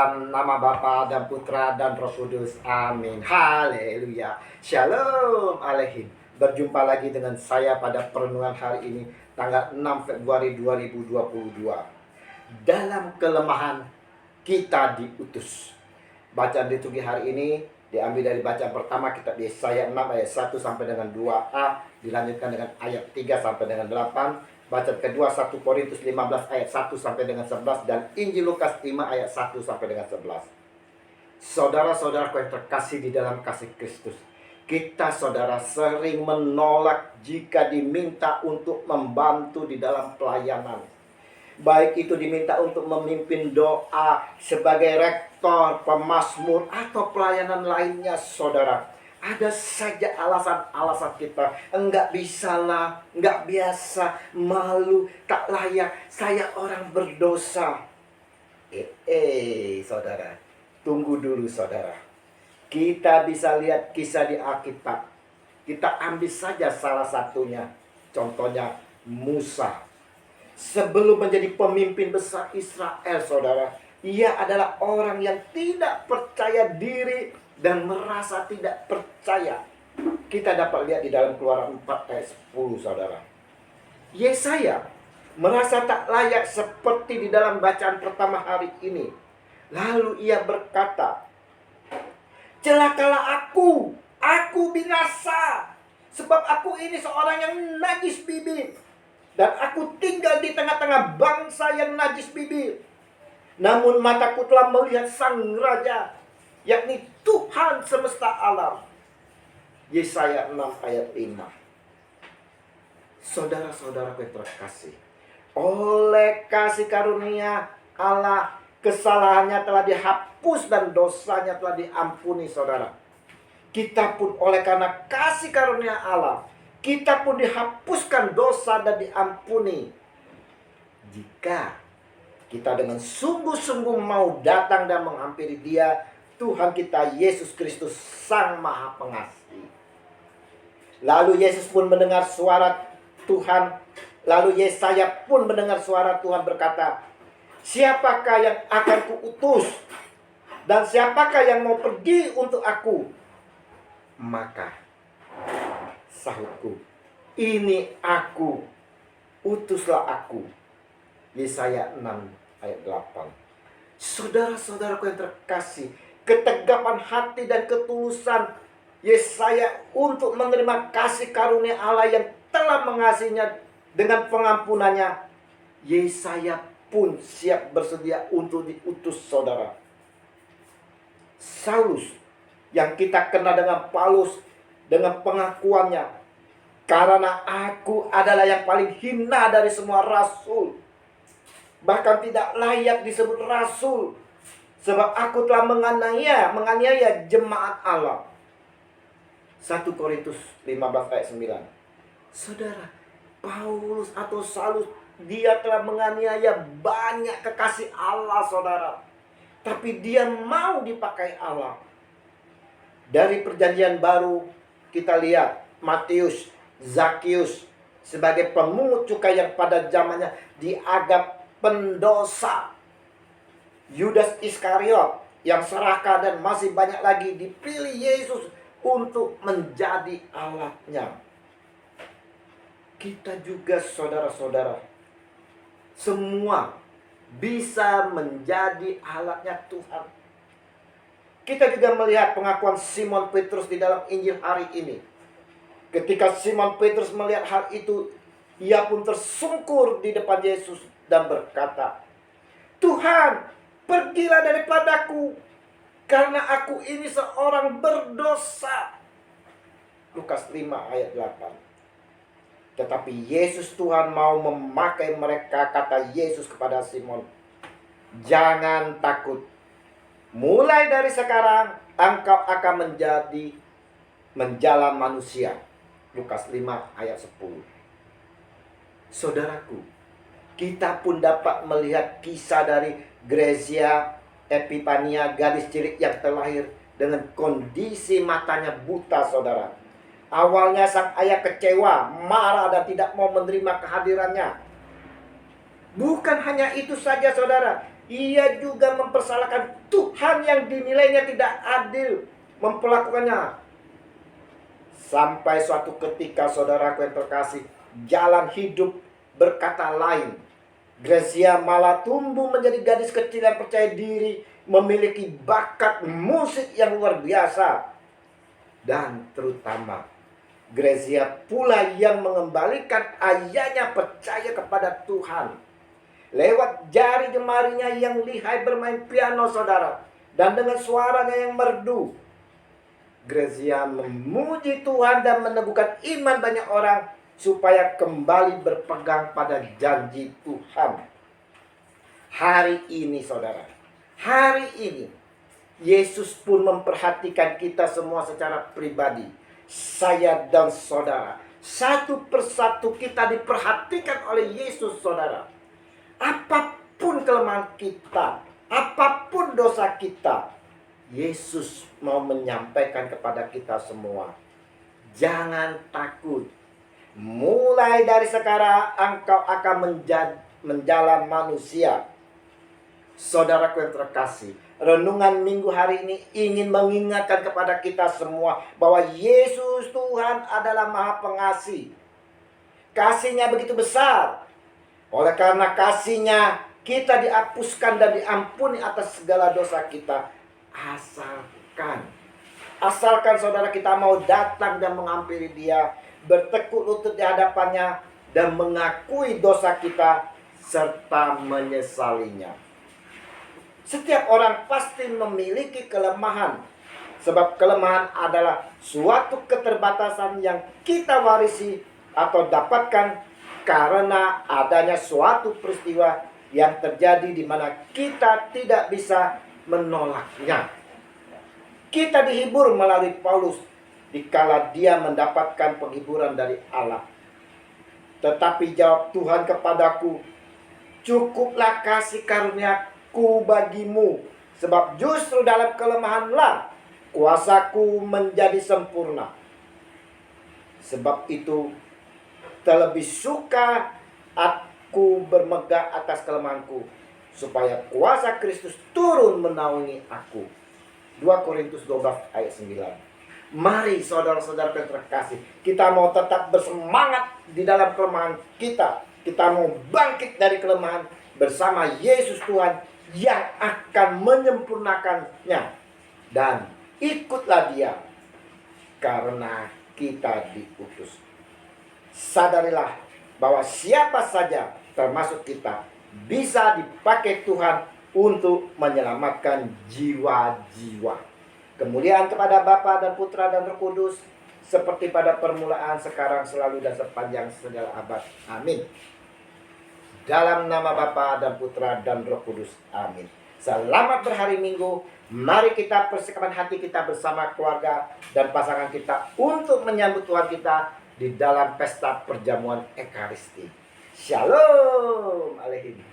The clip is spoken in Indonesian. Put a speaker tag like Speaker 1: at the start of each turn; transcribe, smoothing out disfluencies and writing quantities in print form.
Speaker 1: Dalam nama Bapa dan Putra dan Roh Kudus. Amin. Haleluya. Shalom Aleihim. Berjumpa lagi dengan saya pada perenungan hari ini, tanggal 6 Februari 2022. Dalam kelemahan kita diutus. Bacaan liturgi hari ini diambil dari bacaan pertama kitab Yesaya 6 ayat 1 sampai dengan 2a, dilanjutkan dengan ayat 3 sampai dengan 8. Bacaan kedua 1 Korintus 15 ayat 1 sampai dengan 11, dan Injil Lukas 5 ayat 1 sampai dengan 11. Saudara-saudaraku yang terkasih di dalam kasih Kristus, kita saudara sering menolak jika diminta untuk membantu di dalam pelayanan. Baik itu diminta untuk memimpin doa sebagai rektor, pemazmur, atau pelayanan lainnya saudara. Ada saja alasan-alasan kita. Enggak bisa lah, enggak biasa, malu, tak layak, saya orang berdosa. Saudara, tunggu dulu saudara. Kita bisa lihat kisah di Alkitab. Kita ambil saja salah satunya. Contohnya Musa. Sebelum menjadi pemimpin besar Israel saudara, ia adalah orang yang tidak percaya diri dan merasa tidak percaya. Kita dapat lihat di dalam Keluaran 4 ayat 10 saudara. Yesaya merasa tak layak seperti di dalam bacaan pertama hari ini. Lalu ia berkata, celakalah aku binasa, sebab aku ini seorang yang najis bibir, dan aku tinggal di tengah-tengah bangsa yang najis bibir. Namun mataku telah melihat Sang Raja, yakni Tuhan semesta alam. Yesaya 6 ayat 5. Saudara-saudaraku yang terkasih, oleh kasih karunia Allah, kesalahannya telah dihapus dan dosanya telah diampuni saudara. Kita pun oleh karena kasih karunia Allah, kita pun dihapuskan dosa dan diampuni jika kita dengan sungguh-sungguh mau datang dan menghampiri Dia, Tuhan kita Yesus Kristus, Sang Maha Pengasih. Lalu Yesus pun mendengar suara Tuhan. Lalu Yesaya pun mendengar suara Tuhan berkata, siapakah yang akan kuutus? Dan siapakah yang mau pergi untuk aku? Maka sahutku, ini aku, utuslah aku. Yesaya 6 ayat 8. Saudara-saudaraku yang terkasih, ketegapan hati dan ketulusan Yesaya untuk menerima kasih karunia Allah yang telah mengasihinya dengan pengampunannya, Yesaya pun siap bersedia untuk diutus saudara. Saulus yang kita kenal dengan Paulus, dengan pengakuannya, karena aku adalah yang paling hina dari semua rasul, bahkan tidak layak disebut rasul, sebab aku telah menganiaya jemaat Allah. 1 Korintus 15 ayat 9. Saudara, Paulus atau Saulus, dia telah menganiaya banyak kekasih Allah saudara, tapi dia mau dipakai Allah. Dari perjanjian baru kita lihat Matius, Zakius sebagai pemungut cukai yang pada zamannya dianggap pendosa. Yudas Iskariot yang serakah dan masih banyak lagi dipilih Yesus untuk menjadi alatnya. Kita juga saudara-saudara, semua bisa menjadi alatnya Tuhan. Kita juga melihat pengakuan Simon Petrus di dalam Injil hari ini. Ketika Simon Petrus melihat hal itu, ia pun tersungkur di depan Yesus dan berkata, Tuhan, pergilah daripadaku, karena aku ini seorang berdosa. Lukas 5 ayat 8. Tetapi Yesus Tuhan mau memakai mereka. Kata Yesus kepada Simon, jangan takut. Mulai dari sekarang engkau akan menjadi menjalan manusia. Lukas 5 ayat 10. Saudaraku, kita pun dapat melihat kisah dari Grezia Epifania, gadis cilik yang terlahir dengan kondisi matanya buta saudara. Awalnya sang ayah kecewa, marah dan tidak mau menerima kehadirannya. Bukan hanya itu saja saudara, Ia juga mempersalahkan Tuhan yang dinilainya tidak adil memperlakukannya. Sampai suatu ketika, saudaraku yang terkasih, jalan hidup berkata lain. Gracia malah tumbuh menjadi gadis kecil yang percaya diri, memiliki bakat musik yang luar biasa. Dan terutama, Gracia pula yang mengembalikan ayahnya percaya kepada Tuhan. Lewat jari jemarinya yang lihai bermain piano, saudara. Dan dengan suaranya yang merdu, Gracia memuji Tuhan dan meneguhkan iman banyak orang supaya kembali berpegang pada janji Tuhan. Hari ini, saudara, hari ini Yesus pun memperhatikan kita semua secara pribadi. Saya dan saudara, satu persatu kita diperhatikan oleh Yesus, saudara. Apapun kelemahan kita, apapun dosa kita, Yesus mau menyampaikan kepada kita semua, jangan takut. Mulai dari sekarang engkau akan menjalan manusia. Saudaraku yang terkasih, renungan minggu hari ini ingin mengingatkan kepada kita semua bahwa Yesus Tuhan adalah Maha Pengasih. Kasih-Nya begitu besar. Oleh karena kasih-Nya, kita dihapuskan dan diampuni atas segala dosa kita. Asalkan saudara kita mau datang dan menghampiri Dia, bertekuk lutut di hadapannya dan mengakui dosa kita serta menyesalinya. Setiap orang pasti memiliki kelemahan, sebab kelemahan adalah suatu keterbatasan yang kita warisi atau dapatkan karena adanya suatu peristiwa yang terjadi di mana kita tidak bisa menolaknya. Kita dihibur melalui Paulus dikala dia mendapatkan penghiburan dari Allah. Tetapi jawab Tuhan kepadaku, cukuplah kasih karuniaku bagimu, sebab justru dalam kelemahanlah kuasaku menjadi sempurna. Sebab itu terlebih suka aku bermegah atas kelemahanku, supaya kuasa Kristus turun menaungi aku. 2 Korintus 12 ayat 9. Mari saudara-saudara yang terkasih, kita mau tetap bersemangat di dalam kelemahan kita. Kita mau bangkit dari kelemahan bersama Yesus Tuhan yang akan menyempurnakannya. Dan ikutlah Dia karena kita diutus. Sadarilah bahwa siapa saja termasuk kita bisa dipakai Tuhan untuk menyelamatkan jiwa-jiwa. Kemuliaan kepada Bapa dan Putra dan Roh Kudus, seperti pada permulaan, sekarang, selalu, dan sepanjang segala abad. Amin. Dalam nama Bapa dan Putra dan Roh Kudus. Amin. Selamat berhari Minggu. Mari kita persiapkan hati kita bersama keluarga dan pasangan kita untuk menyambut Tuhan kita di dalam pesta perjamuan Ekaristi. Shalom Aleichem.